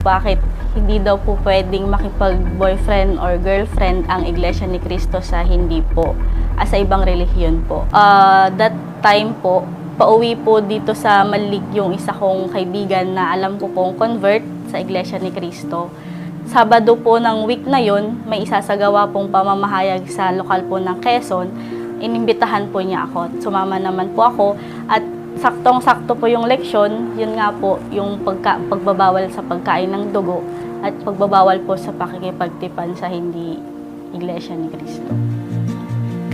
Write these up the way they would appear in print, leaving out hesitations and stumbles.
Bakit hindi daw po pwedeng makipag-boyfriend or girlfriend ang Iglesia ni Cristo sa hindi po, sa ibang relihiyon po. That time po, pauwi po dito sa Malik yung isa kong kaibigan na alam ko pong convert sa Iglesia ni Cristo. Sabado po ng week na yon, may isasagawa pong pamamahayag sa lokal po ng Quezon. Inimbitahan po niya ako. Sumama naman po ako at saktong-sakto po yung leksyon, yun nga po, yung pagbabawal sa pagkain ng dugo at pagbabawal po sa pakikipagtipan sa hindi Iglesia ni Cristo.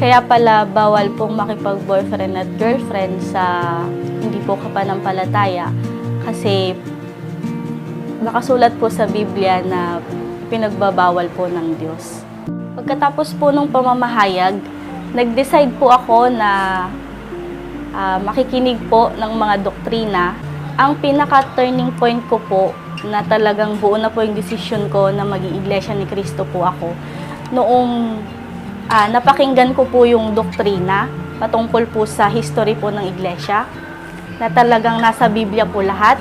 Kaya pala bawal pong makipag-boyfriend at girlfriend sa hindi po kapanampalataya kasi nakasulat po sa Biblia na pinagbabawal po ng Diyos. Pagkatapos po nung pamamahayag, nag-decide po ako na makikinig po ng mga doktrina. Ang pinaka-turning point ko po na talagang buo na po yung desisyon ko na maging Iglesia ni Cristo po ako. Noong napakinggan ko po yung doktrina patungkol po sa history po ng Iglesia, na talagang nasa Biblia po lahat.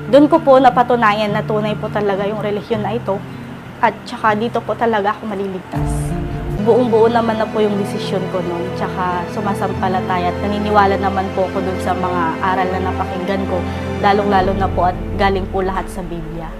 Doon ko po napatunayan na tunay po talaga yung relihiyon na ito at tsaka dito po talaga ako maliligtas. Buong-buo naman na po yung desisyon ko noon, tsaka sumasampalataya at naniniwala naman po ako dun sa mga aral na napakinggan ko, lalong-lalo na po at galing po lahat sa Biblia.